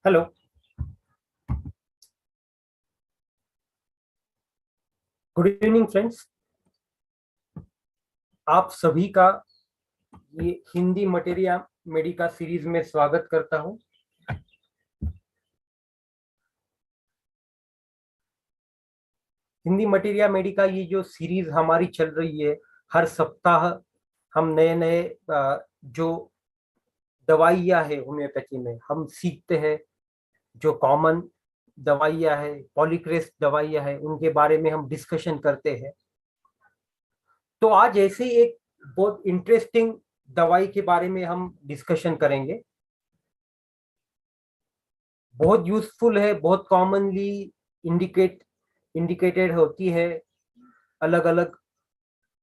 Hello. Good evening friends. आप सभी का ये हिंदी मटेरिया मेडिका सीरीज में स्वागत करता हूं। हिंदी मटेरिया मेडिका ये जो सीरीज हमारी चल रही है, हर सप्ताह हम नए नए जो दवाइयाँ है होम्योपैथी में हम सीखते हैं। जो कॉमन दवाइयाँ है, पॉलीक्रेस दवाइयाँ है, उनके बारे में हम डिस्कशन करते हैं। तो आज ऐसे ही एक बहुत इंटरेस्टिंग दवाई के बारे में हम डिस्कशन करेंगे। बहुत यूजफुल है, बहुत कॉमनली इंडिकेटेड होती है अलग अलग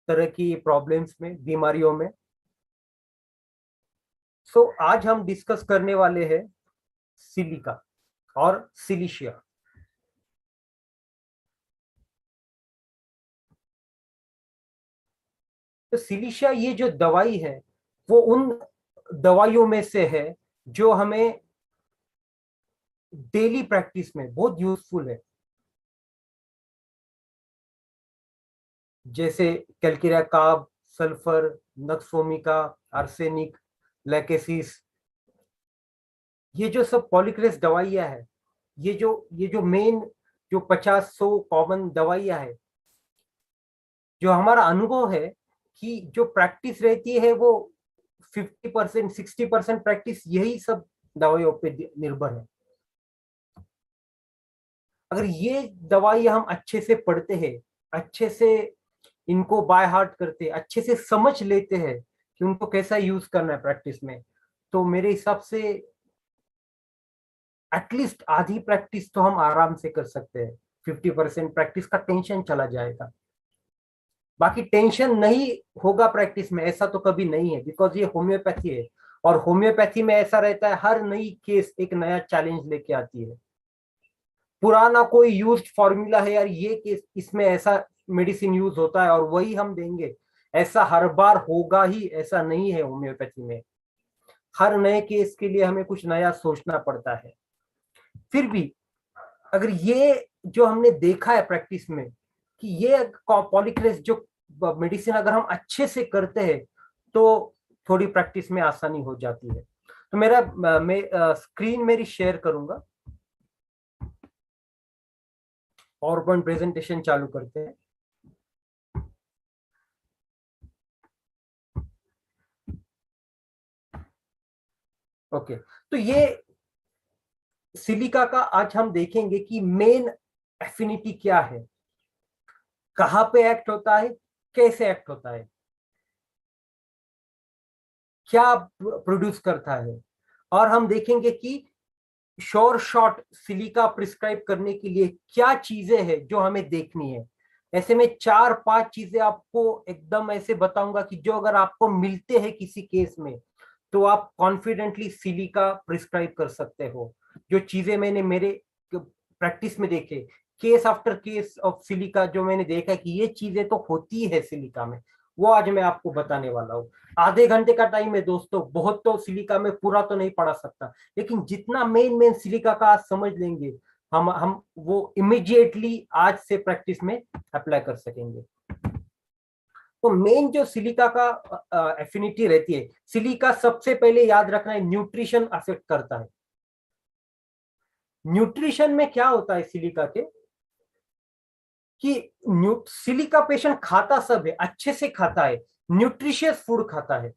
तरह की प्रॉब्लम्स में, बीमारियों में। सो आज हम डिस्कस करने वाले हैं सिलिका और सिलिशिया। तो सिलिशिया ये जो दवाई है वो उन दवाइयों में से है जो हमें डेली प्रैक्टिस में बहुत यूजफुल है। जैसे calcarea carb, sulphur, nux vomica, arsenic, lachesis, ये जो सब पॉलीक्रेस दवाइयाँ है, ये जो मेन जो 50-100 कॉमन दवाइयाँ है, जो हमारा अनुभव है कि जो प्रैक्टिस रहती है वो 50% 60% प्रैक्टिस यही सब दवाइयों पे निर्भर है। अगर ये दवाई हम अच्छे से पढ़ते हैं, अच्छे से इनको बाय हार्ट करते हैं, अच्छे से समझ लेते हैं कि उनको कैसा यूज करना है प्रैक्टिस में, तो मेरे हिसाब से एटलीस्ट आधी प्रैक्टिस तो हम आराम से कर सकते हैं। 50% प्रैक्टिस का टेंशन चला जाएगा। बाकी टेंशन नहीं होगा प्रैक्टिस में, ऐसा तो कभी नहीं है, बिकॉज ये होम्योपैथी है। और होम्योपैथी में ऐसा रहता है, हर नई केस एक नया चैलेंज लेके आती है। पुराना कोई यूज्ड फॉर्मूला है यार, ये केस इसमें ऐसा मेडिसिन यूज होता है और वही हम देंगे, ऐसा हर बार होगा ही, ऐसा नहीं है होम्योपैथी में। हर नए केस के लिए हमें कुछ नया सोचना पड़ता है। फिर भी अगर ये जो हमने देखा है प्रैक्टिस में कि ये पॉलीक्रेस जो मेडिसिन अगर हम अच्छे से करते हैं तो थोड़ी प्रैक्टिस में आसानी हो जाती है। तो मैं स्क्रीन मेरी शेयर करूंगा। पावर पॉइंट प्रेजेंटेशन चालू करते हैं। ओके, तो ये सिलिका का आज हम देखेंगे कि मेन एफिनिटी क्या है, कहाँ पे एक्ट होता है, कैसे एक्ट होता है, क्या प्रोड्यूस करता है। और हम देखेंगे कि श्योर शॉट सिलिका प्रिस्क्राइब करने के लिए क्या चीजें हैं जो हमें देखनी है। ऐसे में 4-5 चीजें आपको एकदम ऐसे बताऊंगा कि जो अगर आपको मिलते हैं किसी केस में तो आप कॉन्फिडेंटली सिलिका प्रिस्क्राइब कर सकते हो। जो चीजें मैंने मेरे प्रैक्टिस में देखे, case after case of silica, जो मैंने देखा कि ये चीजें तो होती है सिलिका में, वो आज मैं आपको बताने वाला हूँ। आधे घंटे का टाइम है दोस्तों, बहुत तो सिलिका में पूरा तो नहीं पढ़ा सकता, लेकिन जितना मेन मेन सिलिका का आज समझ लेंगे हम वो इमिडिएटली आज से प्रैक्टिस में अप्लाई कर सकेंगे। तो मेन जो सिलिका का एफिनिटी रहती है, सिलिका सबसे पहले याद रखना है न्यूट्रिशन अफेक्ट करता है। न्यूट्रिशन में क्या होता है सिलिका के कि सिलिका पेशेंट खाता सब है, अच्छे से खाता है, न्यूट्रिशियस फूड खाता है।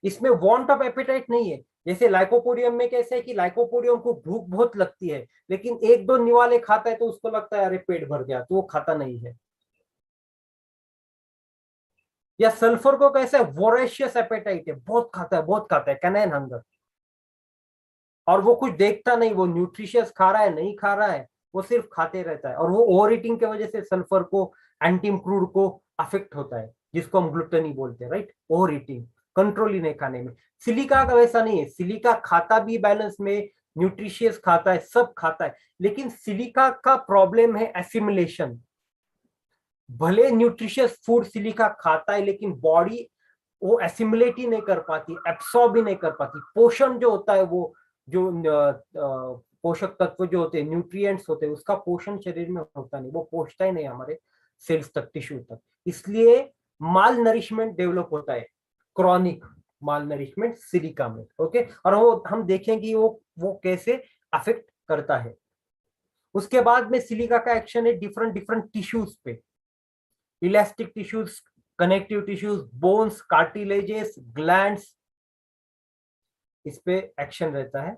इसमें वांट ऑफ एपेटाइट नहीं है। जैसे लाइकोपोडियम में कैसे है कि लाइकोपोडियम को भूख बहुत लगती है, लेकिन एक दो निवाले खाता है तो उसको लगता है अरे पेट भर गया, तो वो खाता नहीं है। या सल्फर को कैसे है, वोरेशियस एपेटाइट है, बहुत खाता है, बहुत खाता है, कैनाइन हंगर। और वो कुछ देखता नहीं, वो न्यूट्रिशियस खा रहा है नहीं खा रहा है, वो सिर्फ खाते रहता है। और वो ओवर ईटिंग की वजह से सल्फर को, एंटीम क्रूड को अफेक्ट होता है, जिसको हम ग्लूटनी बोलते हैं, राइट। ओवर ईटिंग, कंट्रोल ही नहीं खाने में। सिलिका का वैसा नहीं है, सिलिका खाता भी बैलेंस में, न्यूट्रिशियस खाता है, सब खाता है, लेकिन सिलिका का प्रॉब्लम है एसिमिलेशन। भले न्यूट्रिशियस फूड सिलिका खाता है, लेकिन बॉडी वो एसिमुलेट ही नहीं कर पाती, एब्सॉर्ब ही नहीं कर पाती। पोषण जो होता है, वो जो पोषक तत्व जो होते हैं, न्यूट्रिएंट्स होते हैं, उसका पोषण शरीर में होता नहीं, वो पहुंचता ही नहीं हमारे सेल्स तक, टिश्यू तक। इसलिए माल नरिशमेंट डेवलप होता है, क्रॉनिक माल नरिशमेंट सिलिका में। ओके, और वो हम देखेंगे वो कैसे अफेक्ट करता है। उसके बाद में सिलिका का एक्शन है डिफरेंट डिफरेंट टिश्यूज पे, elastic tissues, connective tissues, bones, cartilages, glands, इस पे एक्शन रहता है,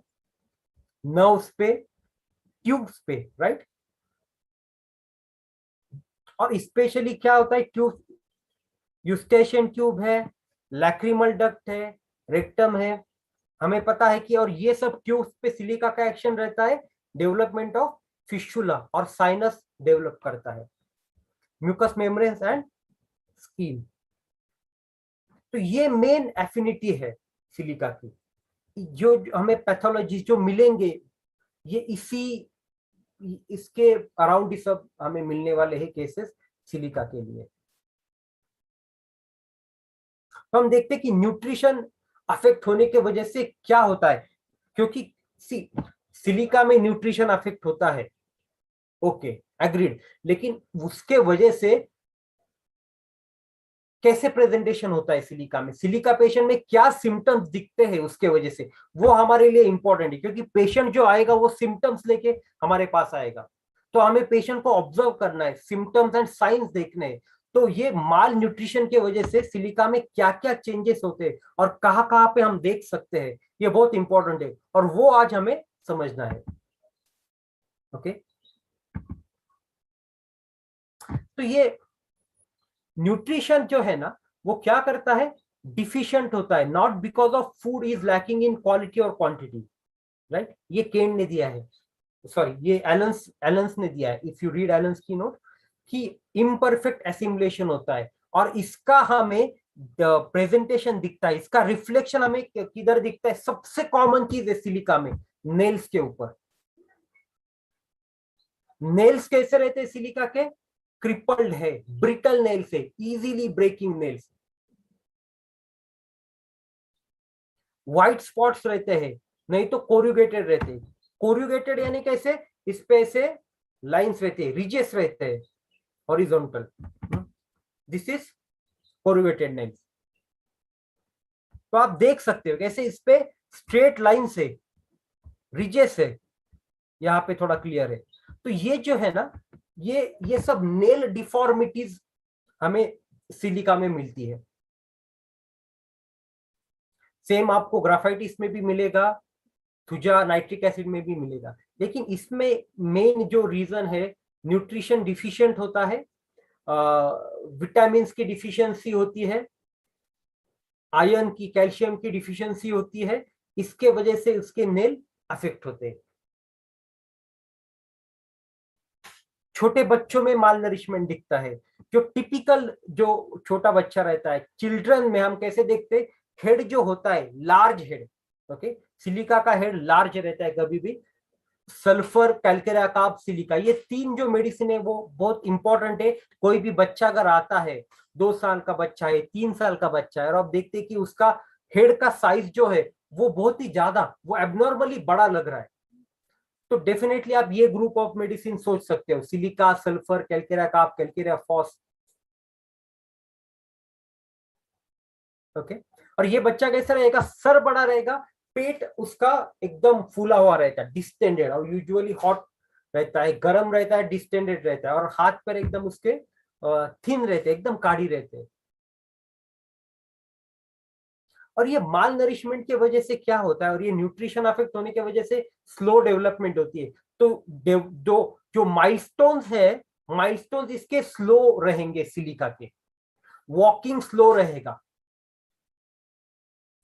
नर्व्स पे, ट्यूब्स पे, राइट। और स्पेशली क्या होता है, ट्यूब, यूस्टेशियन ट्यूब है, लैक्रिमल डक्ट है, रेक्टम है, हमें पता है कि, और ये सब ट्यूब्स पे सिलिका का एक्शन रहता है, डेवलपमेंट ऑफ फिस्टुला और साइनस डेवलप करता है, म्यूकस मेम्ब्रेन्स एंड स्किन। तो ये मेन एफिनिटी है सिलिका की। जो हमें पैथोलॉजी जो मिलेंगे, ये इसके अराउंड ही सब हमें मिलने वाले हैं केसेस सिलिका के लिए। तो हम देखते हैं कि न्यूट्रिशन अफेक्ट होने के वजह से क्या होता है, क्योंकि सिलिका में न्यूट्रिशन अफेक्ट होता है, ओके, एग्रीड, लेकिन उसके वजह से कैसे प्रेजेंटेशन होता है सिलिका में, सिलिका पेशेंट में क्या सिम्टम्स दिखते हैं उसके वजह से, वो हमारे लिए इंपॉर्टेंट है, क्योंकि पेशेंट जो आएगा वो सिम्टम्स लेके हमारे पास आएगा। तो हमें पेशेंट को ऑब्जर्व करना है, सिम्टम्स एंड साइंस देखने हैं। तो ये माल न्यूट्रिशन की वजह से सिलिका में क्या क्या चेंजेस होते हैं और कहाँ कहाँ पे हम देख सकते हैं, ये बहुत इंपॉर्टेंट है, और वो आज हमें समझना है। ओके, तो ये न्यूट्रिशन जो है ना, वो क्या करता है, डिफिशिएंट होता है, not because of food is lacking in quality और क्वांटिटी, राइट। ये केन ने दिया है, सॉरी, ये एलन्स ने दिया है, इफ यू रीड एलन्स की नोट, कि इम्परफेक्ट एसिमुलेशन होता है, और इसका हमें प्रेजेंटेशन दिखता है, इसका रिफ्लेक्शन हमें किधर दिखता है, सबसे कॉमन चीज है सिलिका में, नेल्स के ऊपर। नेल्स कैसे रहते हैं सिलिका के, क्रिपल्ड है, ब्रिटल नेल्स है, easily breaking nails. White spots रहते हैं, नहीं तो कोरुगेटेड रहते हैं। कोरुगेटेड यानी कैसे, इस पे ऐसे लाइंस रहते हैं, रिजेस रहते हैं, horizontal, this is corrugated nails. तो आप देख सकते हो कैसे इस पे स्ट्रेट लाइन से, रिजेस है, यहाँ पे थोड़ा क्लियर है। तो ये जो है ना, ये सब नेल डिफॉर्मिटीज हमें सिलिका में मिलती है। सेम आपको ग्राफाइटिस में भी मिलेगा, थुजा नाइट्रिक एसिड में भी मिलेगा, लेकिन इसमें मेन जो रीजन है, न्यूट्रिशन डिफिशिएंट होता है, विटामिन की डिफिशियंसी होती है, आयरन की, कैल्शियम की डिफिशियंसी होती है, इसके वजह से उसके नेल अफेक्ट होते हैं। छोटे बच्चों में माल नरिशमेंट दिखता है, जो टिपिकल जो छोटा बच्चा रहता है, चिल्ड्रन में हम कैसे देखते हैं, हेड जो होता है लार्ज हेड, ओके, सिलिका का हेड लार्ज रहता है कभी भी। सल्फर, कैल्केरिया कार्ब, सिलिका, ये तीन जो मेडिसिन है वो बहुत इंपॉर्टेंट है। कोई भी बच्चा अगर आता है, 2 साल का बच्चा है, 3 साल का बच्चा है, और आप देखते हैं कि उसका हेड का साइज जो है वो बहुत ही ज्यादा, वो एबनॉर्मली बड़ा लग रहा है, तो डेफिनेटली आप ये ग्रुप ऑफ मेडिसिन सोच सकते हो, silica, sulphur, calcarea carb, calcarea phos, okay. और ये बच्चा कैसा रहेगा, सर बड़ा रहेगा, पेट उसका एकदम फूला हुआ रहता है, डिस्टेंडेड, और यूजुअली हॉट रहता है, गर्म रहता है, डिस्टेंडेड रहता है, और हाथ पैर एकदम उसके थिन रहते हैं, एकदम काढ़ी रहते हैं। और ये माल नरिशमेंट की वजह से क्या होता है, और ये न्यूट्रिशन अफेक्ट होने की वजह से स्लो डेवलपमेंट होती है। तो जो माइलस्टोन्स है, माइलस्टोन्स इसके स्लो रहेंगे सिलिका के, वॉकिंग स्लो रहेगा,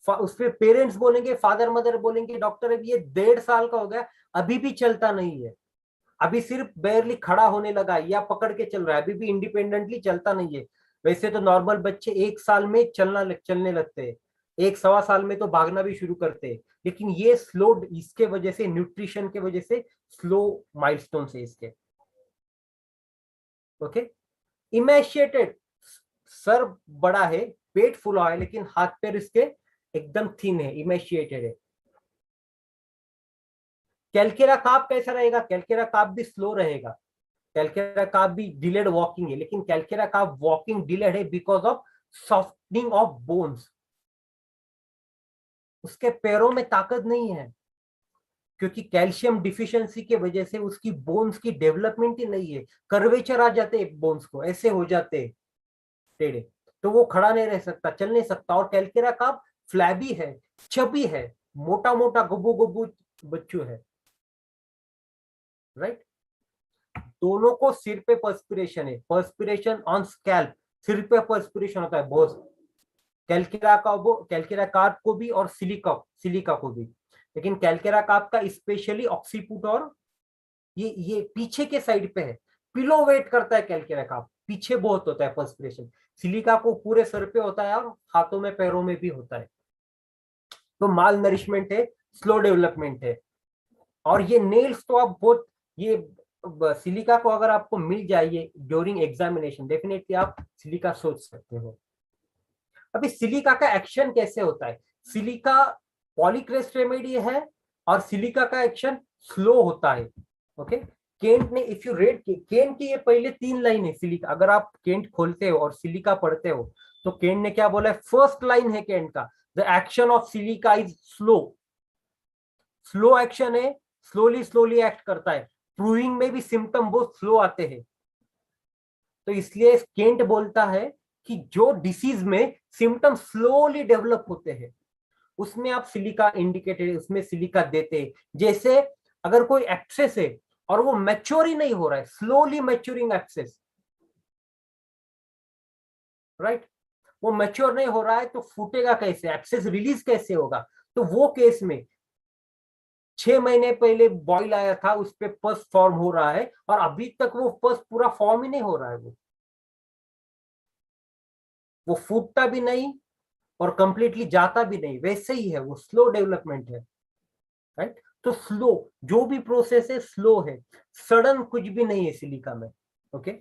उसपे पेरेंट्स बोलेंगे, फादर मदर बोलेंगे, डॉक्टर अभी ये 1.5 साल का हो गया, अभी भी चलता नहीं है, अभी सिर्फ बेयरली खड़ा होने लगा है या पकड़ के चल रहा है, अभी भी इंडिपेंडेंटली चलता नहीं है। वैसे तो नॉर्मल बच्चे 1 साल में चलने लगते हैं, 1 सवा साल में तो भागना भी शुरू करते हैं, लेकिन ये स्लो, इसके वजह से, न्यूट्रिशन के वजह से स्लो माइलस्टोन है इसके, ओके। इमेशिएटेड, सर बड़ा है, पेट फुला है लेकिन हाथ पैर इसके एकदम थिन है, इमेशिएटेड है। कैलकेरा कार्प कैसा रहेगा? कैलकेरा कार्प भी स्लो रहेगा, कैलकेरा कार्प भी डिलेड वॉकिंग है, लेकिन कैलकेरा कार्प वॉकिंग डिलेड है because of softening of bones. उसके पैरों में ताकत नहीं है क्योंकि कैल्शियम डिफिशियंसी की वजह से उसकी बोन्स की डेवलपमेंट ही नहीं है, कर्वेचर आ जाते हैं बोन्स को, ऐसे हो जाते हैं टेढ़े, तो वो खड़ा नहीं रह सकता, चल नहीं सकता। और कैलकेरा कार्प फ्लैबी है, चबी है, मोटा मोटा गुब्बू गुब्बू बच्चू है, राइट। दोनों को सिर पे पर्स्पिरेशन है, पर्स्पिरेशन ऑन स्कैल्प, सिर पे पर्स्पिरेशन होता है बहुत, कैलकेरा कार्प को भी और सिलिका को भी। लेकिन कैलकेरा कार्प का स्पेशली ऑक्सीपुट और ये पीछे के साइड पे है, पिलो वेट करता है कैलकेरा कार्प, पीछे बहुत होता है पर्स्पिरेशन। सिलिका को पूरे सर पे होता है और हाथों में पैरों में भी होता है। तो माल नरिशमेंट है, स्लो डेवलपमेंट है। और ये नेल्स तो आप बहुत, ये सिलिका को अगर आपको मिल जाए ड्यूरिंग एग्जामिनेशन, डेफिनेटली आप सिलिका सोच सकते हो। अभी सिलिका का एक्शन कैसे होता है? सिलिका पॉलीक्रेस्ट रेमेडी है और सिलिका का एक्शन स्लो होता है। ओके, केंट ने, इफ यू रेड केंट की ये पहले 3 लाइन है सिलिका, अगर आप केंट खोलते हो और सिलिका पढ़ते हो तो केंट ने क्या बोला है? फर्स्ट लाइन है केंट का, the action of silica is slow, slow action है, स्लोली स्लोली एक्ट करता है, प्रूविंग में भी सिम्टम बहुत स्लो आते हैं। तो इसलिए केंट बोलता है कि जो डिसीज में सिम्टम स्लोली डेवलप होते हैं उसमें आप सिलिका इंडिकेटेड, उसमें सिलिका देते हैं। जैसे अगर कोई एक्सेस है और वो मैच्योर ही नहीं हो रहा है, स्लोली मैच्योरिंग एक्सेस, राइट, वो मैच्योर नहीं हो रहा है तो फूटेगा कैसे, एक्सेस रिलीज कैसे होगा? तो वो केस में 6 महीने पहले बॉयल आया था, उस पर पस फॉर्म हो रहा है और अभी तक वो पस पूरा फॉर्म ही नहीं हो रहा है, वो फूटता भी नहीं और कंप्लीटली जाता भी नहीं, वैसे ही है, वो स्लो डेवलपमेंट है, राइट। तो स्लो, जो भी प्रोसेस है स्लो है, सडन कुछ भी नहीं है सिलिका में। ओके,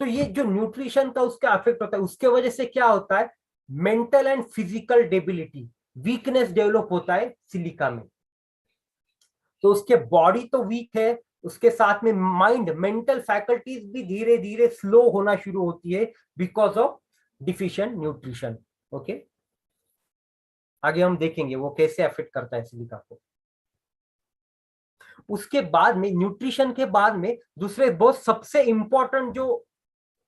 तो ये जो न्यूट्रिशन का उसका इफेक्ट होता है, उसके वजह से क्या होता है? Mental and physical debility, weakness develop होता है सिलिका में। तो उसके बॉडी तो वीक है, उसके साथ में माइंड, मेंटल फैकल्टीज भी धीरे धीरे स्लो होना शुरू होती है because of deficient nutrition. Okay, आगे हम देखेंगे वो कैसे अफेक्ट करता है सिलिका को। उसके बाद में, न्यूट्रिशन के बाद में, दूसरे बहुत सबसे इंपॉर्टेंट जो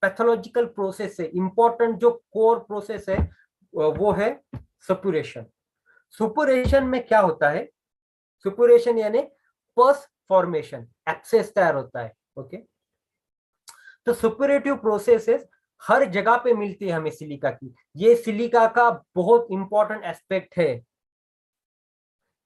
पैथोलॉजिकल प्रोसेस है, इंपॉर्टेंट जो कोर प्रोसेस है, वो है सपुरेशन। सुपुरेशन में क्या होता है? सुपुरेशन यानी पस फॉर्मेशन, एक्सेस तैयार होता है। ओके, तो सुपुरेटिव प्रोसेसेस हर जगह पे मिलती है हमें सिलिका की, ये सिलिका का बहुत इंपॉर्टेंट एस्पेक्ट है।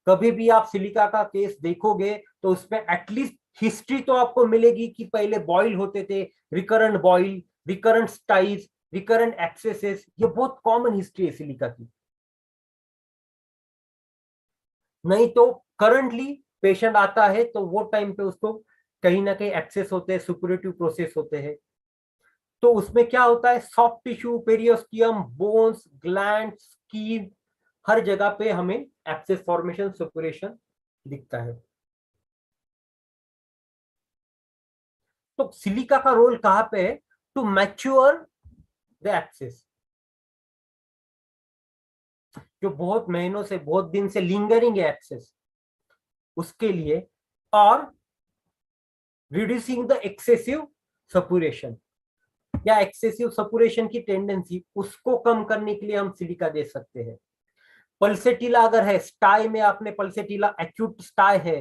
कभी भी आप सिलिका का केस देखोगे तो उसमें एटलीस्ट हिस्ट्री तो आपको मिलेगी कि पहले बॉइल होते थे, recurrent boil, recurrent styes, recurrent abscesses, ये बहुत कॉमन हिस्ट्री है सिलिका की। नहीं तो करंटली पेशेंट आता है तो वो टाइम पे उसको कहीं ना कहीं एक्सेस होते हैं, सुपुरेटिव प्रोसेस होते हैं। तो उसमें क्या होता है? Soft tissue, periosteum, bones, gland, skin, हर जगह पे हमें एक्सेस फॉर्मेशन, सपुरेशन दिखता है। तो सिलिका का रोल कहां पे है? टू मैच्योर द एक्सेस, जो बहुत महीनों से, बहुत दिन से लिंगरिंग है एक्सेस, उसके लिए, और रिड्यूसिंग द एक्सेसिव सपुरेशन या एक्सेसिव सपुरेशन की टेंडेंसी, उसको कम करने के लिए हम सिलिका दे सकते हैं। पल्सेटिला अगर है, स्टाई में आपने पल्सेटिला, एक्यूट स्टाई है,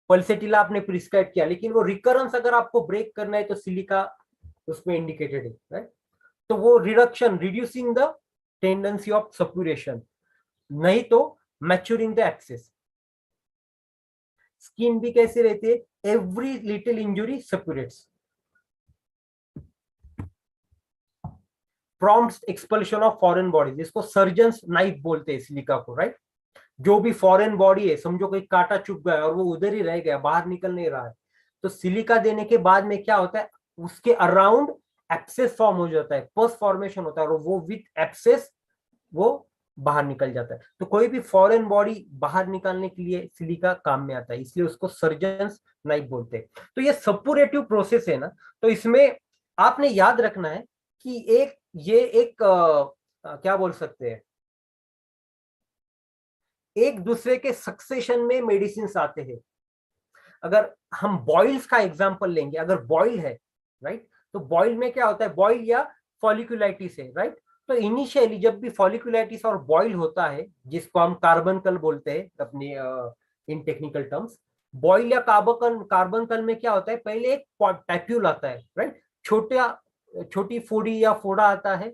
पल्सेटिला आपने प्रिस्क्राइब किया, लेकिन वो रिकरेंस अगर आपको ब्रेक करना है तो सिलिका उसमें इंडिकेटेड है, राइट। तो वो reduction, reducing the tendency of suppuration, नहीं तो मैच्योरिंग द एक्सेस। स्किन भी कैसे रहती है? Every little injury suppurates, prompt expulsion of foreign body, जिसको सर्जन्स नाइफ बोलते हैं सिलिका को, राइट। जो भी फॉरेन बॉडी है, समझो कोई कांटा चुभ गया और वो उधर ही रह गया, बाहर निकल नहीं रहा है, तो सिलिका देने के बाद में क्या होता है? उसके अराउंड एब्सेस फॉर्म हो जाता है, पस फॉर्मेशन होता है, और वो विथ एब्सेस वो बाहर निकल जाता है। तो कोई भी फॉरेन बॉडी बाहर निकालने के लिए सिलिका काम में आता है, इसलिए उसको सर्जन्स नाइफ बोलते हैं। तो ये सपोरेटिव प्रोसेस है ना, तो इसमें आपने याद रखना है कि ये एक क्या बोल सकते हैं, एक दूसरे के सक्सेशन में मेडिसिन आते हैं। अगर हम बॉइल्स का एग्जांपल लेंगे, अगर बॉइल है, राइट, तो बॉइल में क्या होता है, बॉइल या फॉलिकुलाइटिस है, राइट। तो इनिशियली जब भी फॉलिकुलाइटिस और बॉइल होता है, जिसको हम कार्बनकल बोलते हैं अपने इन टेक्निकल टर्म्स, बॉइल या कार्बनकल में क्या होता है, पहले एक टैप्यूल आता है, राइट, छोटा छोटी फोड़ी या फोड़ा आता है,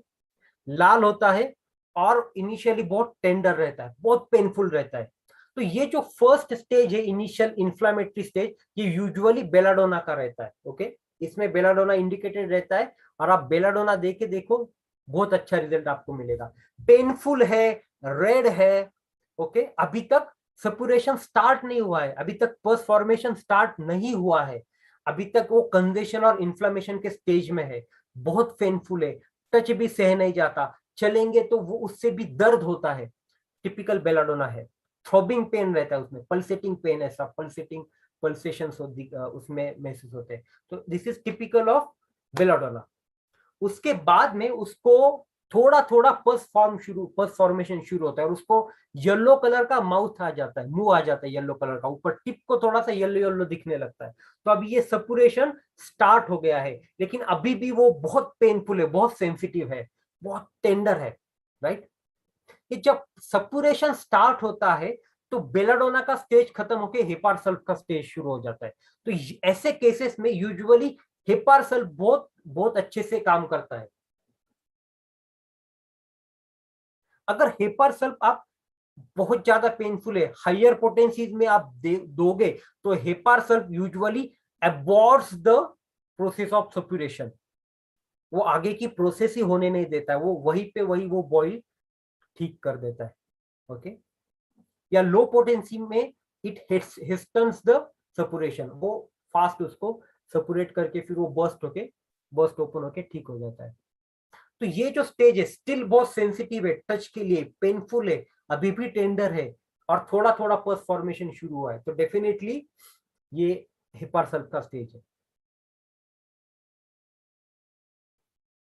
लाल होता है, और इनिशियली बहुत टेंडर रहता है, बहुत पेनफुल रहता है। तो ये जो फर्स्ट स्टेज है, इनिशियल इन्फ्लामेटरी स्टेज, ये यूजुअली बेलाडोना का रहता है। ओके, इसमें बेलाडोना इंडिकेटेड रहता है, और आप बेलाडोना देके देखो, बहुत अच्छा रिजल्ट आपको मिलेगा। पेनफुल है, रेड है, ओके, अभी तक सपुरेशन स्टार्ट नहीं हुआ है, अभी तक पस फॉर्मेशन स्टार्ट नहीं हुआ है, अभी तक वो कंजेशन और इन्फ्लामेशन के स्टेज में है, बहुत पेनफुल है, टच भी सह नहीं जाता, चलेंगे तो वो उससे भी दर्द होता है, टिपिकल बेलाडोना है। थ्रोबिंग पेन रहता है उसमें, पल्सेटिंग पेन, ऐसा पल्सेटिंग पल्सेशन उसमें महसूस होते हैं। तो this is typical of belladonna. उसके बाद में उसको थोड़ा थोड़ा पस फॉर्मेशन शुरू होता है, और उसको येलो कलर का माउथ आ जाता है, मुंह आ जाता है येलो कलर का, ऊपर टिप को थोड़ा सा येलो येलो दिखने लगता है। तो अभी ये सपुरेशन स्टार्ट हो गया है, लेकिन अभी भी वो बहुत पेनफुल है, बहुत सेंसिटिव है, बहुत टेंडर है, राइट। कि जब सपुरेशन स्टार्ट होता है, तो बेलाडोना का स्टेज खत्म होकर हेपार का स्टेज शुरू हो जाता है। तो ऐसे केसेस में यूजुअली हेपार बहुत बहुत अच्छे से काम करता है। अगर हेपार आप बहुत ज्यादा पेनफुल है, हायर पोटेंसीज में आप दोगे, तो hepar usually अबॉर्ट्स the process of सपुरेशन, वो आगे की प्रोसेस ही होने नहीं देता है, वो वहीं पे वही वो बॉइल ठीक कर देता है। ओके, या लो पोटेंसी में इट हिस्टन्स द सपुरेशन, वो फास्ट उसको सपुरेट करके फिर वो बर्स्ट ओपन होके ठीक हो जाता है। तो ये जो स्टेज है स्टिल बहुत सेंसिटिव है, टच के लिए पेनफुल है, अभी भी टेंडर है, और थोड़ा थोड़ा पस फॉर्मेशन शुरू हुआ है, तो डेफिनेटली ये हिपार का स्टेज है।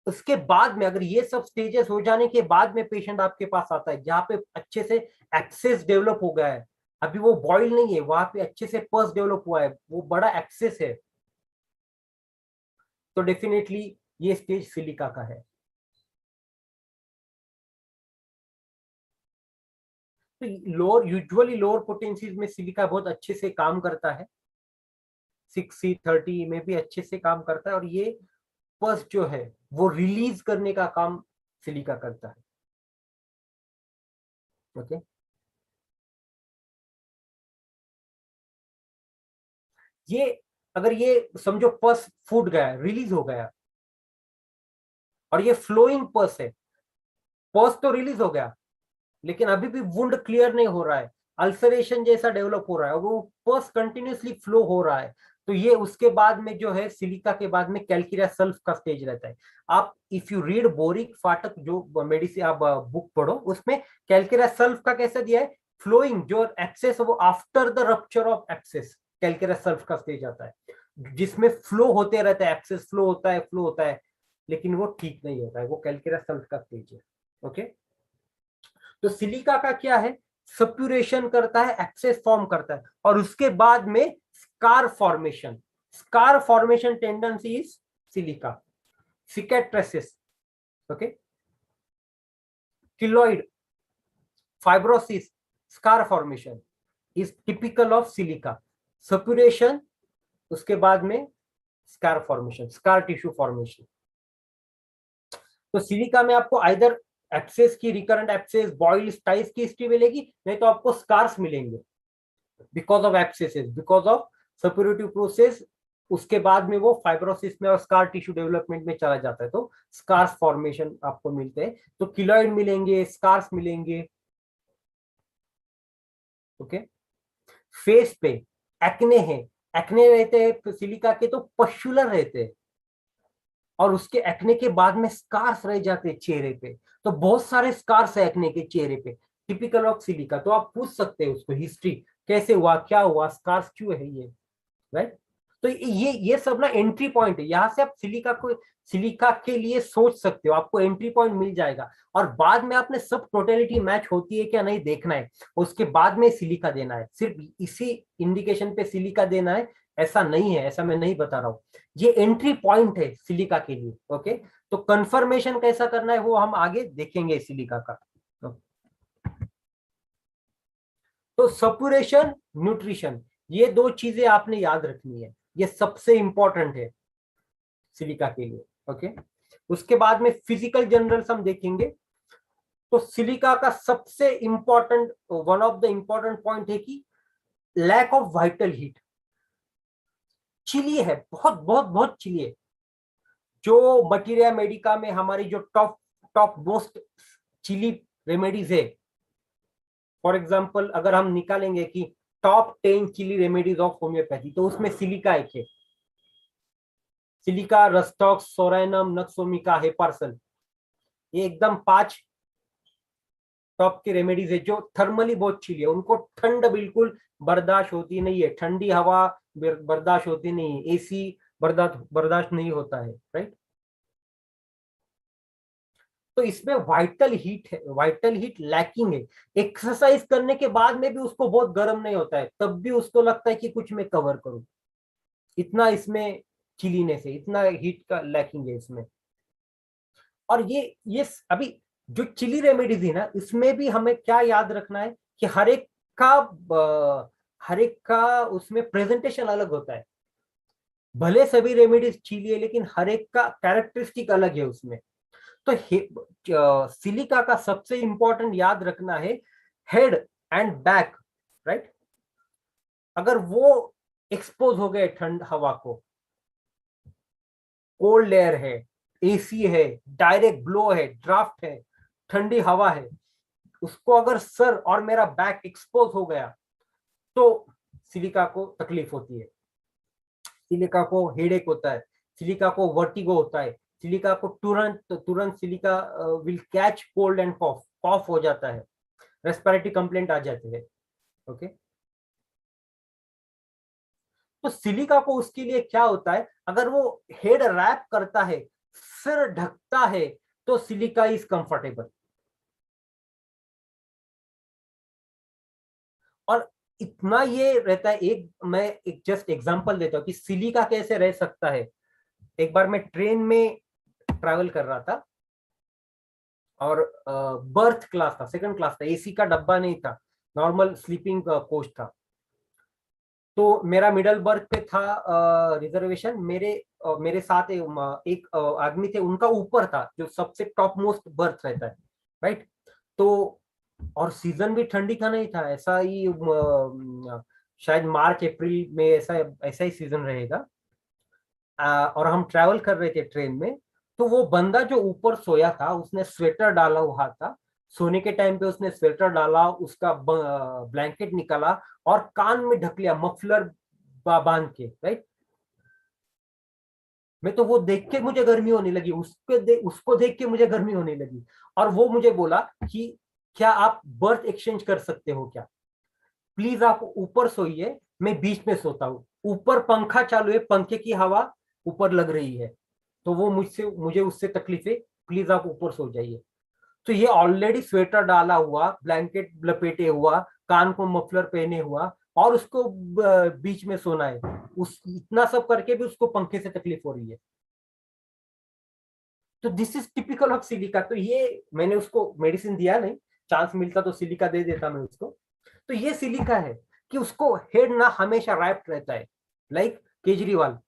उसके बाद में अगर ये सब स्टेजेस हो जाने के बाद में पेशेंट आपके पास आता है, जहां पे अच्छे से एक्सेस डेवलप हो गया है, अभी वो बॉइल नहीं है, वहां पे अच्छे से पस डेवलप हुआ है, वो बड़ा एक्सेस है, तो डेफिनेटली ये स्टेज सिलिका का है। तो लोअर पोटेंसीज में सिलिका बहुत अच्छे से काम करता है, 6C30 में भी अच्छे से काम करता है, और ये पस जो है वो रिलीज करने का काम सिलिका करता है। ओके, ये अगर ये समझो पस फूट गया, रिलीज हो गया, और ये फ्लोइंग पस है, पस तो रिलीज हो गया, लेकिन अभी भी वुंड क्लियर नहीं हो रहा है, अल्सरेशन जैसा डेवलप हो रहा है, और वो पस कंटिन्यूसली फ्लो हो रहा है, तो ये उसके बाद में जो है सिलिका के बाद में कैल्किरिया सल्फ का स्टेज रहता है। आप इफ यू रीड बोरिक फाटक जो मेडिसिन आप बुक पढ़ो, उसमें कैल्किरिया सल्फ का कैसे दिया है, फ्लोइंग जो एक्सेस वो after the rupture of abscess, calcarea sulph का स्टेज आता है, जिसमें फ्लो होते रहता है, एक्सेस फ्लो होता है, लेकिन वो ठीक नहीं होता है, वो कैल्किरिया सल्फ का स्टेज है। ओके, तो सिलिका का क्या है, सप्यूरेशन करता है, एक्सेस फॉर्म करता है, और उसके बाद में scar formation tendency is silica, cicatrices, okay, keloid, fibrosis, scar formation is typical of silica, suppuration, उसके बाद में scar formation, scar tissue formation. तो सिलिका में आपको आइदर एक्सेस की रिकरेंट एक्सेस बॉइल स्टाइस की हिस्ट्री मिलेगी, नहीं तो आपको स्कार्स मिलेंगे, because of abscesses, because of suppurative process, उसके बाद में वो फाइब्रोसिस में और स्कार टिश्यू डेवलपमेंट में चला जाता है, तो स्कार्स फॉर्मेशन आपको मिलते हैं, तो किलॉइड मिलेंगे, स्कार्स मिलेंगे। ओके, फेस पे एक्ने है, एक्ने रहते हैं सिलिका के, तो पश्चुलर रहते हैं, और उसके एक्ने के बाद में स्कार्स रह जाते चेहरे पे। तो बहुत सारे स्कार्स है एक्ने के चेहरे पे, टिपिकल ऑफ सिलिका। तो आप पूछ सकते हैं उसको हिस्ट्री, कैसे हुआ, क्या हुआ, स्कार्स क्यों है ये, राइट। तो ये सब ना एंट्री पॉइंट है, यहाँ से आप सिलिका के लिए सोच सकते हो, आपको एंट्री पॉइंट मिल जाएगा। और बाद में आपने सब टोटलिटी मैच होती है क्या नहीं देखना है, उसके बाद में सिलिका देना है। सिर्फ इसी इंडिकेशन पे सिलिका देना है ऐसा नहीं है, ऐसा मैं नहीं बता रहा हूँ। ये एंट्री पॉइंट है सिलिका के लिए। ओके, तो कंफर्मेशन कैसा करना है वो हम आगे देखेंगे सिलिका का। तो सपुरेशन, न्यूट्रिशन, ये दो चीजें आपने याद रखनी है, ये सबसे इंपॉर्टेंट है सिलिका के लिए। ओके, उसके बाद में फिजिकल जनरल्स हम देखेंगे। तो सिलिका का सबसे important, one of the important point है कि lack of vital heat. Chilly है, बहुत बहुत बहुत चिली है। जो मटीरिया मेडिका में हमारी जो top top most chilly remedies है, फॉर एग्जाम्पल अगर हम निकालेंगे कि top 10 chilly remedies of homeopathy, तो उसमें सिलिका एक है। Silica, rhus tox, psorinum, nux vomica, hepar sulph, ये एकदम 5 टॉप की रेमेडीज है जो थर्मली बहुत चिली है। उनको ठंड बिल्कुल बर्दाश्त होती नहीं है, ठंडी हवा बर्दाश्त होती नहीं है, एसी बर्दाश्त बर्दाश्त नहीं होता है, राइट। तो इसमें वाइटल हीट है, वाइटल हीट लैकिंग है। एक्सरसाइज करने के बाद में भी उसको बहुत गर्म नहीं होता है, तब भी उसको लगता है कि कुछ मैं कवर करूं, इतना इसमें चिलीनेस है, इतना हीट का लैकिंग है इसमें। और ये अभी जो चिली रेमेडीज है ना, इसमें भी हमें क्या याद रखना है कि हर एक का उसमें प्रेजेंटेशन अलग होता है। भले सभी रेमेडीज चिली है, लेकिन हर एक का कैरेक्टरिस्टिक अलग है उसमें। तो सिलिका का सबसे इंपॉर्टेंट याद रखना है हेड एंड बैक, राइट। अगर वो एक्सपोज हो गए ठंड हवा को, कोल्ड एयर है, एसी है, डायरेक्ट ब्लो है, ड्राफ्ट है, ठंडी हवा है, उसको अगर सर और मेरा बैक एक्सपोज हो गया तो सिलिका को तकलीफ होती है, सिलिका को हेडेक होता है, सिलिका को वर्टिगो होता है, सिलिका को तुरंत तुरंत silica will catch cold and cough, cough हो जाता है, रेस्पिरेटरी कंप्लेंट आ जाती है। ओके, तो सिलिका को उसके लिए क्या होता है, अगर वो हेड रैप करता है, सिर ढकता है, तो सिलिका इज कंफर्टेबल। और इतना ये रहता है, मैं एक जस्ट एग्जांपल देता हूँ कि सिलिका कैसे रह सकता है। एक बार मैं ट्रेन में ट्रैवल कर रहा था और बर्थ क्लास था, सेकंड क्लास था, एसी का डब्बा नहीं था, नॉर्मल स्लीपिंग कोच था। तो मेरा मिडल बर्थ पे था रिजर्वेशन। मेरे साथ एक आदमी थे, उनका ऊपर था जो सबसे टॉप मोस्ट बर्थ रहता है, राइट। तो और सीजन भी ठंडी का नहीं था, ऐसा ही शायद मार्च अप्रैल में ऐसा ऐसा ही सीजन रहेगा। और हम ट्रैवल कर रहे थे ट्रेन में। तो वो बंदा जो ऊपर सोया था उसने स्वेटर डाला हुआ था, सोने के टाइम पे उसने स्वेटर डाला, उसका ब्लैंकेट निकाला और कान में ढक लिया मफलर बांध के, राइट। मैं तो वो देख के मुझे गर्मी होने लगी, उसको देख के मुझे गर्मी होने लगी। और वो मुझे बोला कि क्या आप बर्थ एक्सचेंज कर सकते हो क्या, प्लीज आप ऊपर सोइए, मैं बीच में सोता हूँ, ऊपर पंखा चालू है, पंखे की हवा ऊपर लग रही है, तो वो मुझे उससे तकलीफ है, प्लीज आप ऊपर सो जाइए। तो ये ऑलरेडी स्वेटर डाला हुआ, ब्लैंकेट लपेटे हुआ, कान को मफलर पहने हुआ, और उसको बीच में सोना है, उस इतना सब करके भी उसको पंखे से तकलीफ हो रही है। तो this is typical of silica. तो ये मैंने उसको मेडिसिन दिया नहीं, चांस मिलता तो सिलिका दे देता मैं उसको। तो ये सिलिका है कि उसको हेड ना हमेशा रैप्ड रहता है, लाइक केजरीवाल,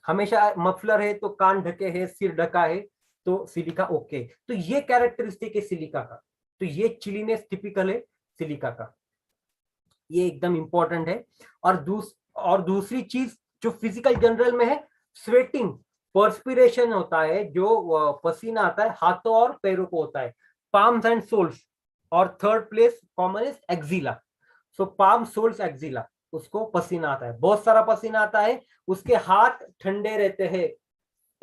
हमेशा मफलर है तो कान ढके है, सिर ढका है, तो सिलिका ओके। तो ये कैरेक्टरिस्टिक है सिलिका का। तो ये चिलीनेस टिपिकल है सिलिका का, ये एकदम इंपॉर्टेंट है। और दूसरी चीज जो फिजिकल जनरल में है, स्वेटिंग, पर्सपिरेशन होता है, जो पसीना आता है हाथों और पैरों को होता है, पाम्स एंड सोल्स। और third place common is axilla. So palm, soles, axilla, उसको पसीना आता है, बहुत सारा पसीना आता है, उसके हाथ ठंडे रहते हैं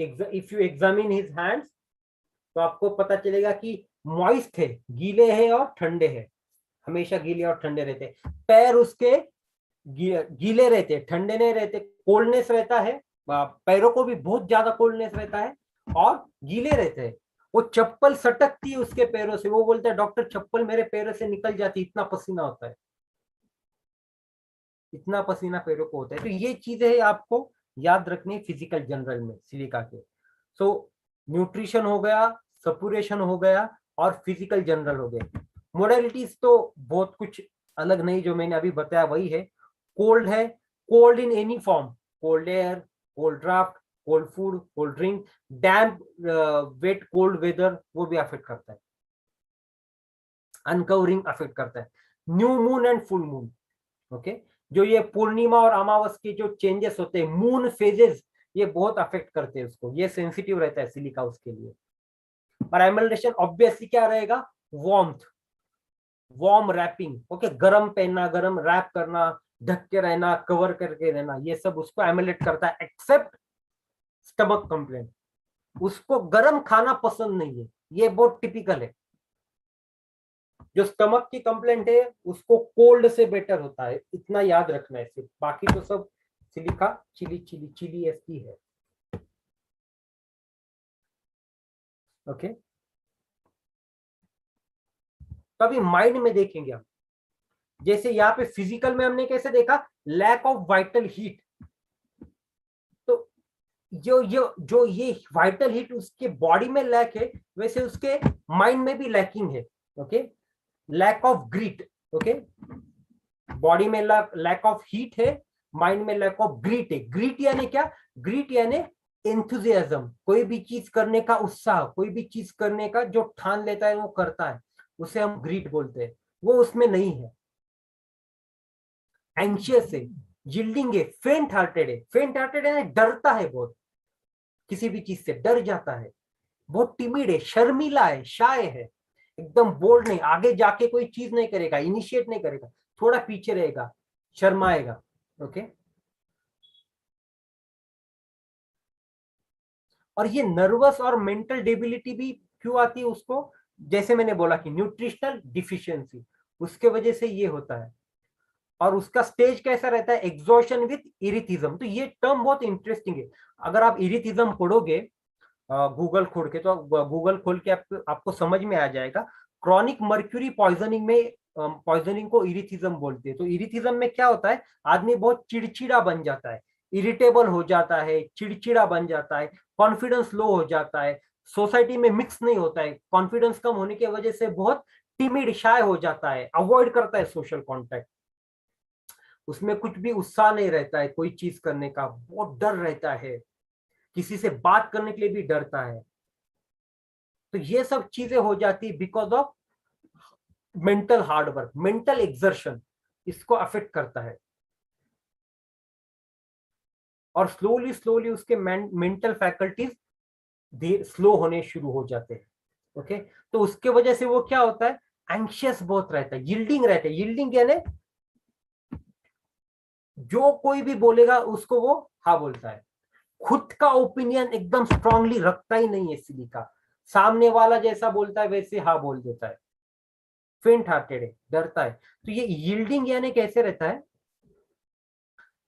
if you examine his hands तो आपको पता चलेगा कि मॉइस्ट है, गीले हैं और ठंडे हैं, हमेशा गीले और ठंडे रहते हैं। पैर उसके गीले रहते, ठंडे नहीं रहते, कोल्डनेस रहता है, पैरों को भी बहुत ज्यादा कोल्डनेस रहता है और गीले रहते हैं। वो चप्पल सटकती है उसके पैरों से, वो बोलता है डॉक्टर चप्पल मेरे पैरों से निकल जाती, इतना पसीना होता है, इतना पसीना पैरों को होता है। तो ये चीजें आपको याद रखनी फिजिकल जनरल में सिलिका के। सो न्यूट्रिशन हो गया, सपुरेशन हो गया और फिजिकल जनरल हो गए। मोडालिटीज तो बहुत कुछ अलग नहीं, जो मैंने अभी बताया वही है। कोल्ड है, cold in any form, cold air, cold draught, cold food, cold drink, damp, wet, cold weather, वो भी अफेक्ट करता है। अनकवरिंग अफेक्ट करता है। New moon and full moon, okay, जो ये पूर्णिमा और अमावस के जो चेंजेस होते हैं, मून फेजेस, ये बहुत अफेक्ट करते हैं उसको, ये सेंसिटिव रहता है सिलिका उसके लिए। और एमल्डेशन ऑब्वियसली क्या रहेगा, वार्मथ, वार्म रैपिंग, ओके, गरम पहनना, गरम रैप करना, ढक के रहना, कवर करके रहना, ये सब उसको एमुलेट करता है। एक्सेप्ट स्टमक कंप्लेंट, उसको गरम खाना पसंद नहीं है, ये बहुत टिपिकल है। जो स्टमक की कंप्लेंट है उसको कोल्ड से बेटर होता है, इतना याद रखना है सिर्फ, बाकी तो सब सिलिका चिली चिली चिली ऐसी है। ओके, तो अभी माइंड में देखेंगे हम, जैसे यहाँ पे फिजिकल में हमने कैसे देखा, लैक ऑफ वाइटल हीट। तो जो ये वाइटल हीट उसके बॉडी में लैक है, वैसे उसके माइंड में भी लैकिंग है। Okay, lack of grit, okay, body में लैक ऑफ हीट है, माइंड में लैक ऑफ ग्रीट है। ग्रीट यानी क्या, ग्रीट यानी एंथुजियाज्म, कोई भी चीज करने का उत्साह, कोई भी चीज करने का जो ठान लेता है वो करता है, उसे हम ग्रीट बोलते हैं, वो उसमें नहीं है। एंशियस है, यील्डिंग है, फेंट हार्टेड है। फेंट हार्टेड है डरता है बहुत, किसी भी चीज से डर जाता है, बहुत टिमिड है, शर्मीला है, शाय है, एकदम बोल्ड नहीं, आगे जाके कोई चीज नहीं करेगा, इनिशिएट नहीं करेगा, थोड़ा पीछे रहेगा, शर्माएगा। ओके, और ये नर्वस और मेंटल डेबिलिटी भी क्यों आती है उसको, जैसे मैंने बोला कि न्यूट्रिशनल डिफिशियंसी, उसके वजह से ये होता है। और उसका स्टेज कैसा रहता है, एग्जॉशन विथ इरिथिज्म। तो ये टर्म बहुत इंटरेस्टिंग है, अगर आप इरिथिज्म पढ़ोगे गूगल खोल के, तो गूगल खोल के आपको समझ में आ जाएगा। क्रॉनिक मर्क्यूरी पॉइजनिंग में, पॉइजनिंग को इरिथिज्म बोलते हैं। तो इरिथिज्म में क्या होता है, आदमी बहुत चिड़चिड़ा बन जाता है, इरिटेबल हो जाता है, चिड़चिड़ा बन जाता है, कॉन्फिडेंस लो हो जाता है, सोसाइटी में मिक्स नहीं होता है, कॉन्फिडेंस कम होने की वजह से बहुत टिमिड शाय हो जाता है, अवॉइड करता है सोशल कॉन्टेक्ट, उसमें कुछ भी उत्साह नहीं रहता है कोई चीज करने का, बहुत डर रहता है, किसी से बात करने के लिए भी डरता है। तो ये सब चीजें हो जाती है because of mental hard work, mental exertion, इसको अफेक्ट करता है। और स्लोली स्लोली उसके मेंटल फैकल्टीज स्लो होने शुरू हो जाते हैं। ओके, तो उसके वजह से वो क्या होता है, एंशियस बहुत रहता है, यील्डिंग रहता है। यील्डिंग यानी जो कोई भी बोलेगा उसको वो हाँ बोलता है, खुद का ओपिनियन एकदम स्ट्रांगली रखता ही नहीं है सिलिका, सामने वाला जैसा बोलता है वैसे हाँ बोल देता है, फेंट हार्टेड है, डरता है। तो ये यील्डिंग यानी कैसे रहता है,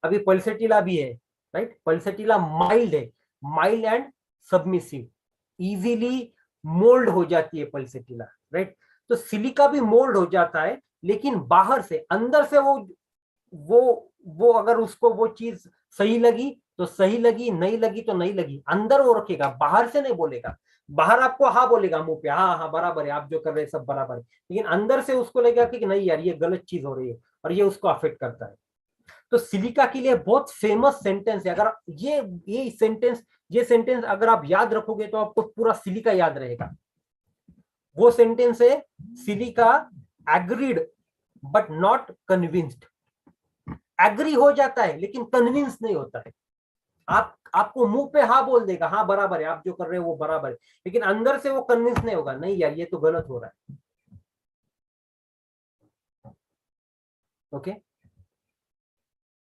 अभी पल्सेटिला भी है, राइट, पल्सेटिला माइल्ड है, mild and submissive, easily mould हो जाती है पल्सेटिला, राइट। तो सिलिका भी मोल्ड हो जाता है, लेकिन बाहर से, अंदर से वो अगर उसको वो चीज सही लगी तो सही लगी, नहीं लगी तो नहीं लगी, अंदर वो रखेगा, बाहर से नहीं बोलेगा। बाहर आपको हाँ बोलेगा मुंह पे, हाँ हाँ बराबर है, आप जो कर रहे हैं सब बराबर है, लेकिन अंदर से उसको लगेगा कि नहीं यार ये गलत चीज हो रही है, और ये उसको अफेक्ट करता है। तो सिलिका के लिए बहुत फेमस सेंटेंस है, अगर ये सेंटेंस अगर आप याद रखोगे तो आपको पूरा सिलिका याद रहेगा। वो सेंटेंस है, silica agreed but not convinced. Agree हो जाता है लेकिन कन्विंस नहीं होता है। आपको मुंह पे हाँ बोल देगा, हाँ बराबर है, आप जो कर रहे हो वो बराबर है, लेकिन अंदर से वो कन्विंस नहीं होगा, नहीं यार ये तो गलत हो रहा है। ओके,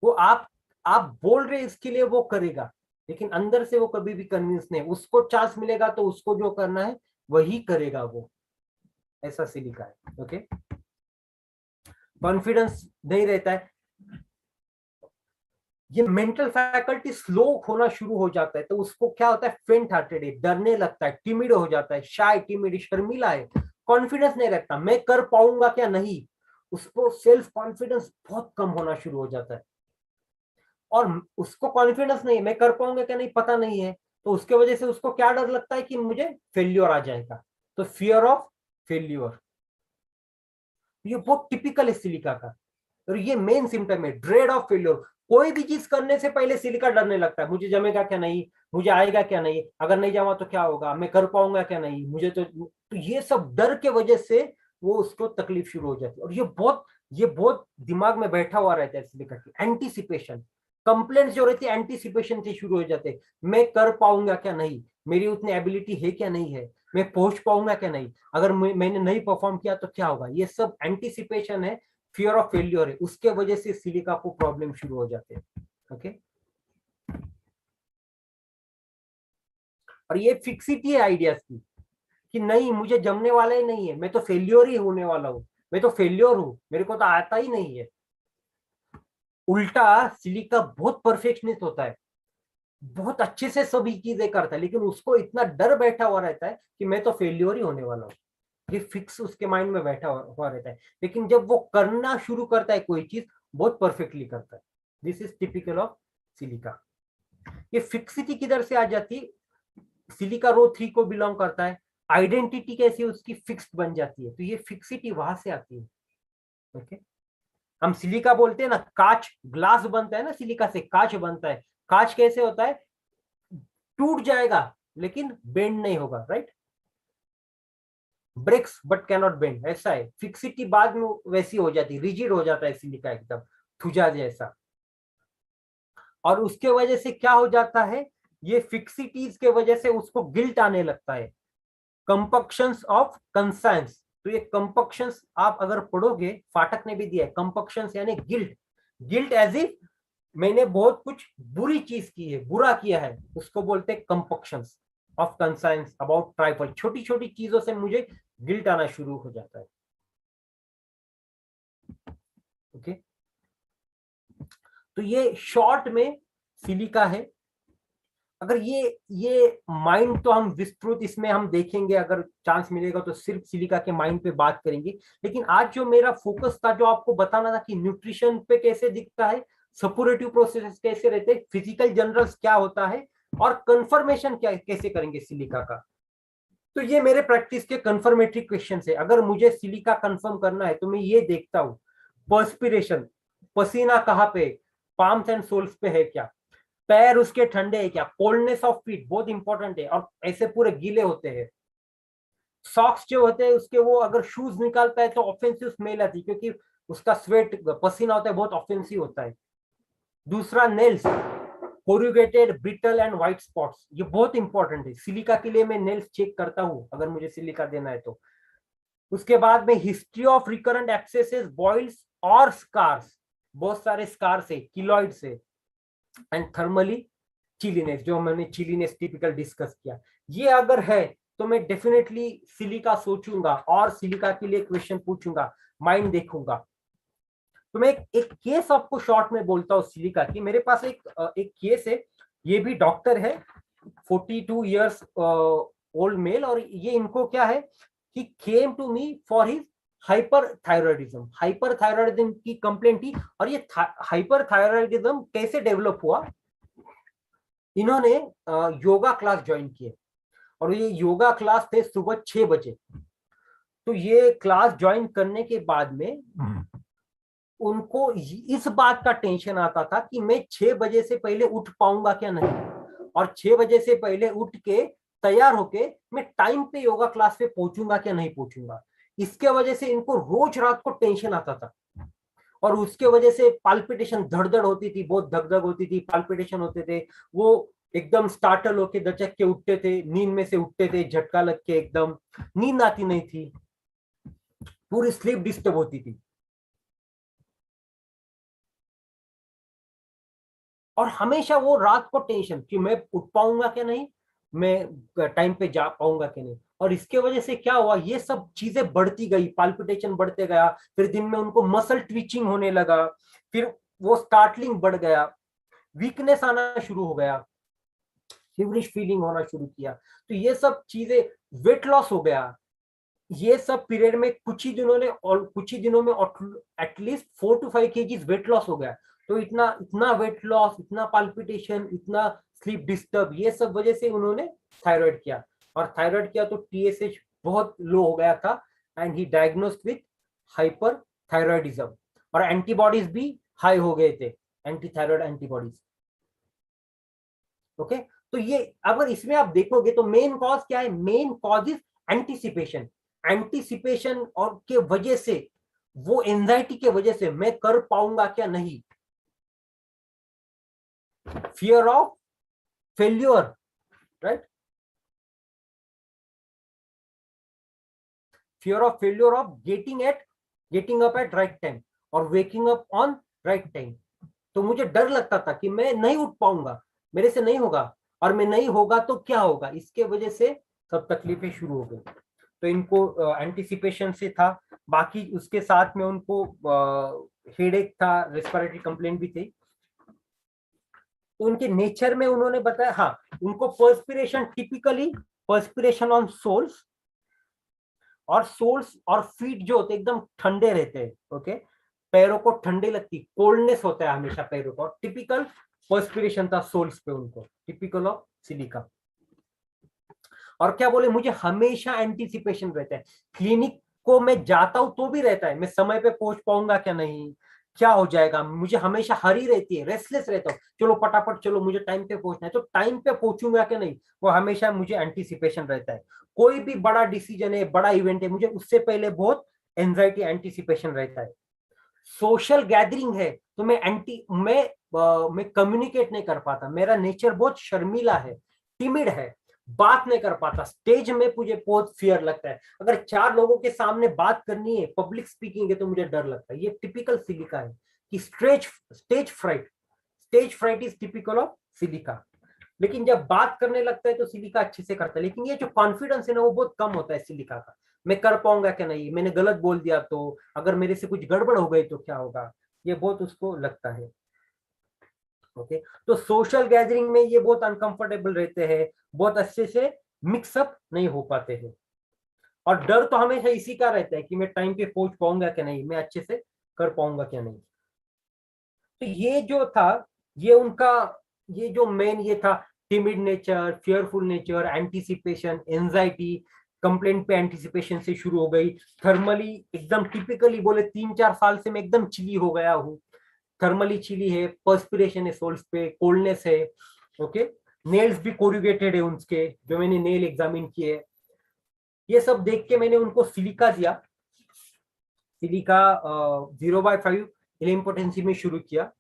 वो आप बोल रहे इसके लिए वो करेगा, लेकिन अंदर से वो कभी भी कन्विंस नहीं, उसको चांस मिलेगा तो उसको जो करना है वही करेगा वो, ऐसा सिलिका है। ओके, कॉन्फिडेंस नहीं रहता है, ये मेंटल फैकल्टी स्लो होना शुरू हो जाता है, तो उसको क्या होता है, फेंट हार्टेड है, डरने लगता है, टिमिड हो जाता है, शाय टिमिड शर्मिला है, कॉन्फिडेंस नहीं रखता, मैं कर पाऊंगा क्या नहीं, उसको सेल्फ कॉन्फिडेंस बहुत कम होना शुरू हो जाता है। और उसको कॉन्फिडेंस नहीं है, मैं कर पाऊंगा क्या नहीं पता नहीं है, तो उसके वजह से उसको क्या डर लगता है कि मुझे फेल्योर आ जाएगा, तो फियर ऑफ फेल्योर, ये बहुत टिपिकल है सिलिका का। और ये मेन सिम्टम है, ड्रेड ऑफ फेल्योर। कोई भी चीज करने से पहले सिलिका डरने लगता है, मुझे जमेगा क्या नहीं, मुझे आएगा क्या नहीं, अगर नहीं जावा तो क्या होगा, मैं कर पाऊंगा क्या नहीं, मुझे तो ये सब डर के वजह से वो उसको तकलीफ शुरू हो जाती है। और ये बहुत दिमाग में बैठा हुआ रहता है सिलिका की, एंटीसिपेशन, कंप्लेंट्स जो रहती है एंटीसिपेशन से शुरू हो जाते हैं, मैं कर पाऊंगा क्या नहीं, मेरी उतनी एबिलिटी है क्या नहीं है, मैं पहुंच पाऊंगा क्या नहीं, अगर मैंने नहीं परफॉर्म किया तो क्या होगा, ये सब एंटीसिपेशन है, फियर ऑफ फेल्योर है, उसके वजह से सिलिका को प्रॉब्लम शुरू हो जाते हैं। ओके, और ये फिक्सिटी है आइडियाज की, कि नहीं मुझे जमने वाला ही नहीं है, मैं तो फेल्योर ही होने वाला हूँ, मैं तो फेल्योर हूँ, मेरे को तो आता ही नहीं है। उल्टा सिलिका बहुत परफेक्शनिस्ट होता है, बहुत अच्छे से सभी चीजें करता है, लेकिन उसको इतना डर बैठा हुआ रहता है कि मैं तो फेल्योर ही होने वाला हूँ, ये फिक्स उसके माइंड में बैठा हुआ रहता है। लेकिन जब वो करना शुरू करता है कोई चीज, बहुत परफेक्टली करता है। This is typical of silica. ये फिक्सिटी किधर से आ जाती है, सिलिका रो 3 को बिलोंग करता है, आइडेंटिटी कैसी उसकी फिक्स्ड बन जाती है, तो ये फिक्सिटी वहां से आती है। ओके, हम सिलिका बोलते हैं ना, कांच ग्लास बनता है ना, सिलिका से कांच बनता है, कांच कैसे होता है, टूट जाएगा लेकिन बेंड नहीं होगा, right, breaks but cannot bend, ऐसा है। फिक्सिटी बाद में वैसी हो जाती है, रिजिड हो जाता है सिलिका एकदम थुजा जैसा। और उसके वजह से क्या हो जाता है, ये फिक्सिटीज के वजह से उसको गिल्ट आने लगता है, कंपक्शंस ऑफ कंसाइंस। तो ये कंपक्शंस आप अगर पढ़ोगे, फाटक ने भी दिया है, कंपक्शंस यानी गिल्ट, गिल्ट एज इफ मैंने बहुत कुछ बुरी चीज की है, बुरा किया है, उसको बोलते हैं कंपक्शंस ऑफ कंसाइंस अबाउट ट्राइफल, छोटी छोटी चीजों से मुझे गिल्ट आना शुरू हो जाता है। ओके, तो ये शॉर्ट में सिलिका है। अगर ये माइंड तो हम विस्तृत इसमें हम देखेंगे, अगर चांस मिलेगा तो सिर्फ सिलिका के माइंड पे बात करेंगे, लेकिन आज जो मेरा फोकस था, जो आपको बताना था कि न्यूट्रिशन पे कैसे दिखता है, सपोरेटिव प्रोसेस कैसे रहते हैं, फिजिकल जनरल्स क्या होता है, और कंफर्मेशन क्या कैसे करेंगे सिलिका का। तो ये मेरे प्रैक्टिस के कंफर्मेटरी क्वेश्चन है। अगर मुझे सिलिका कंफर्म करना है तो मैं ये देखता हूँ, पर्स्पिरेशन, पसीना कहाँ पे, पाम्स एंड सोल्स पे है क्या, पैर उसके ठंडे है क्या, कोल्डनेस ऑफ फीट बहुत इंपॉर्टेंट है, और ऐसे पूरे गीले होते हैं, सॉक्स जो होते हैं उसके, वो अगर शूज निकालता है तो ऑफेंसिव स्मेल आती है, क्योंकि उसका स्वेट पसीना होता है, बहुत ऑफेंसिव होता है। दूसरा, nails, corrugated, brittle and white spots, ये बहुत इंपॉर्टेंट है सिलिका के लिए, मैं नेल्स चेक करता हूँ अगर मुझे सिलिका देना है तो। उसके बाद में history of recurrent abscesses, boils और स्कार्स, बहुत सारे स्कार्स है, किलॉइड से, एंड थर्मली चिलीनेस, जो मैंने चिलीनेस टिपिकल डिस्कस किया, ये अगर है तो मैं डेफिनेटली सिलिका सोचूंगा और सिलिका के लिए क्वेश्चन पूछूंगा, माइंड देखूंगा। तो मैं एक केस आपको शॉर्ट में बोलता हूँ सिलिका की। मेरे पास एक केस है, ये भी डॉक्टर है, 42 ईयर्स ओल्ड मेल, और ये इनको क्या है, he came to me for his hyperthyroidism की कंप्लेंट थी। और ये हाइपर थायरॉयडिज्म कैसे डेवलप हुआ, इन्होंने योगा क्लास ज्वाइन किए, और ये योगा क्लास थे सुबह 6 बजे। तो ये क्लास ज्वाइन करने के बाद में उनको इस बात का टेंशन आता था कि मैं 6 बजे से पहले उठ पाऊंगा क्या नहीं, और 6 बजे से पहले उठ के तैयार होके मैं टाइम पे योगा क्लास पे पहुंचूंगा क्या नहीं पहुंचूंगा। इसके वजह से इनको रोज रात को टेंशन आता था, और उसके वजह से पाल्पिटेशन, धड़धड़ होती थी, बहुत धक धक होती थी, पाल्पिटेशन होते थे, वो एकदम स्टार्टल होके दचक के उठते थे, नींद में से उठते थे, झटका लग के एकदम, नींद आती नहीं थी, पूरी स्लीप डिस्टर्ब होती थी। और हमेशा वो रात को टेंशन कि मैं उठ पाऊंगा क्या नहीं, मैं टाइम पे जा पाऊंगा कि नहीं। और इसके वजह से क्या हुआ, ये सब चीजें बढ़ती गई, पाल्पिटेशन बढ़ते गया, फिर दिन में उनको मसल ट्विचिंग होने लगा, फिर वो स्टार्टलिंग बढ़ गया, वीकनेस आना शुरू हो गया, फीवरिश फीलिंग होना शुरू किया। तो ये सब चीजें, वेट लॉस हो गया। ये सब पीरियड में कुछ ही दिनों में at least 4 to 5 kg weight loss हो गया। तो इतना इतना वेट लॉस, इतना पाल्पिटेशन, इतना स्लीप डिस्टर्ब, ये सब वजह से उन्होंने थायराइड किया। और थायराइड किया तो टीएसएच बहुत लो हो गया था, and he diagnosed with hyper thyroidism. और एंटीबॉडीज भी हाई हो गए थे, एंटी थायराइड एंटीबॉडीज। ओके, तो ये अगर इसमें आप देखोगे तो मेन कॉज क्या है, main cause is anticipation. Anticipation और के वजह से, वो एंजाइटी के वजह से, मैं कर पाऊंगा क्या नहीं, fear of failure, right, fear of failure of getting up at right time और waking up on right time. तो मुझे डर लगता था कि मैं नहीं उठ पाऊंगा, मेरे से नहीं होगा, और मैं नहीं होगा तो क्या होगा, इसके वजह से सब तकलीफें शुरू हो गई। तो इनको एंटिसिपेशन से था, बाकी उसके साथ में उनको हेडेक था, रेस्पिरेटरी कंप्लेंट भी थी। तो उनके नेचर में उन्होंने बताया, हाँ, उनको perspiration, typically perspiration on soles, और सोल्स और फीट जो होते एकदम ठंडे रहते हैं। ओके, पैरों को ठंडी लगती, कोल्डनेस होता है हमेशा पैरों को, टिपिकल पर्सपिरेशन था सोल्स पे उनको, टिपिकल ऑफ सिलिका। और क्या बोले, मुझे हमेशा एंटीसिपेशन रहता है, क्लिनिक को मैं जाता हूं तो भी रहता है, मैं समय पे पहुंच पाऊंगा क्या नहीं, क्या हो जाएगा, मुझे हमेशा हरी रहती है, रेस्टलेस रहता हूँ, चलो फटाफट चलो, मुझे टाइम पे पहुंचना है, तो टाइम पे पहुंचूंगा क्या नहीं, वो हमेशा मुझे एंटीसिपेशन रहता है। कोई भी बड़ा डिसीजन है, बड़ा इवेंट है, मुझे उससे पहले बहुत एंजाइटी, एंटीसिपेशन रहता है। सोशल गैदरिंग है तो मैं कम्युनिकेट नहीं कर पाता, मेरा नेचर बहुत शर्मीला है, टिमिड है, बात नहीं कर पाता, स्टेज में मुझे बहुत फियर लगता है, अगर 4 लोगों के सामने बात करनी है, पब्लिक स्पीकिंग है, तो मुझे डर लगता है। ये टिपिकल सिलिका है कि stage fright is typical of silica. लेकिन जब बात करने लगता है तो सिलिका अच्छे से करता है, लेकिन ये जो कॉन्फिडेंस है ना, वो बहुत कम होता है सिलिका का। मैं कर पाऊंगा क्या नहीं, मैंने गलत बोल दिया तो, अगर मेरे से कुछ गड़बड़ हो गई तो क्या होगा, ये बहुत उसको लगता है। ओके, तो सोशल गैदरिंग में ये बहुत अनकंफर्टेबल रहते हैं, बहुत अच्छे से मिक्सअप नहीं हो पाते हैं। और डर तो हमेशा इसी का रहता है कि मैं टाइम पे पहुंच पाऊंगा क्या नहीं, मैं अच्छे से कर पाऊंगा क्या नहीं। तो ये जो था, ये उनका, ये जो मेन ये था, timid nature, fearful nature, anticipation, anxiety, complaint पे एंटीसिपेशन से शुरू हो गई, थर्मली एकदम टिपिकली बोले 3-4 साल से मैं एकदम चिली हो गया हूँ, थर्मली चिली है, पर्सपिरेशन है सोल्स पे, कोल्डनेस है। ओके, नेल्स भी कोरुगेटेड है उनके, जो मैंने नेल एग्जामिन किए, ये सब देख के मैंने उनको सिलिका दिया, सिलिका 0/5 इलेम्पोटेंसी में शुरू किया,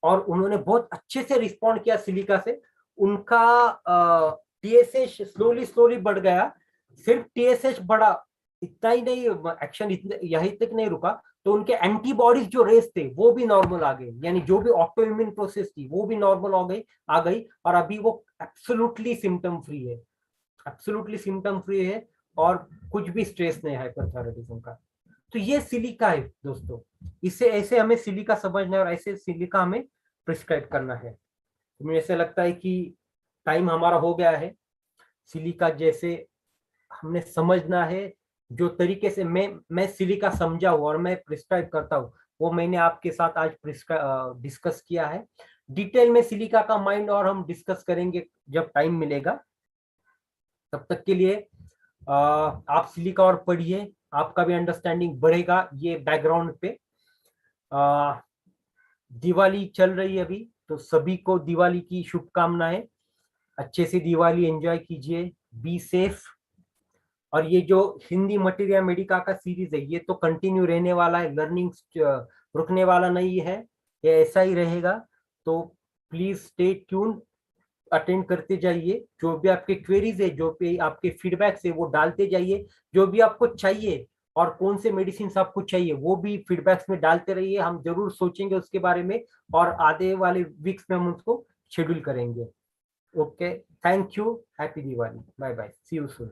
और उन्होंने बहुत अच्छे से रिस्पॉन्ड किया सिलिका से। उनका टीएसएच स्लोली स्लोली बढ़ गया, सिर्फ टीएसएच बढ़ा, इतना ही नहीं, एक्शन यहीं तक नहीं रुका, तो उनके एंटीबॉडीज जो रेस थे वो भी नॉर्मल आ गए, यानी जो भी ऑटो इम्यून प्रोसेस थी वो भी नॉर्मल आ गई, और अभी वो एब्सोल्युटली सिम्टम फ्री है, एब्सोल्युटली सिम्टम फ्री है, और कुछ भी स्ट्रेस नहीं है हाइपरथायराइडिज्म का। तो ये सिलिका है दोस्तों, इसे ऐसे हमें सिलिका समझना है, और ऐसे सिलिका हमें प्रिस्क्राइब करना है। तो मुझे ऐसा लगता है कि टाइम हमारा हो गया है, सिलिका जैसे हमने समझना है, जो तरीके से मैं सिलिका समझा हूँ और मैं प्रिस्क्राइब करता हूँ, वो मैंने आपके साथ आज डिस्कस किया है। डिटेल में सिलिका का माइंड और हम डिस्कस करेंगे जब टाइम मिलेगा। तब तक के लिए आप सिलिका और पढ़िए, आपका भी अंडरस्टैंडिंग बढ़ेगा ये बैकग्राउंड पे। दिवाली चल रही है अभी, तो सभी को दिवाली की शुभकामनाएं, अच्छे से दिवाली एंजॉय कीजिए, बी सेफ। और ये जो हिंदी मटेरिया मेडिका का सीरीज है, ये तो कंटिन्यू रहने वाला है, लर्निंग रुकने वाला नहीं है, ये ऐसा ही रहेगा। तो प्लीज स्टे ट्यून, अटेंड करते जाइए, जो भी आपके क्वेरीज है, जो भी आपके फीडबैक्स है, वो डालते जाइए, जो भी आपको चाहिए और कौन से मेडिसिन आपको चाहिए वो भी फीडबैक्स में डालते रहिए, हम जरूर सोचेंगे उसके बारे में और आने वाले वीक्स में हम उसको शेड्यूल करेंगे। Okay, thank you, happy Diwali, bye bye, see you soon.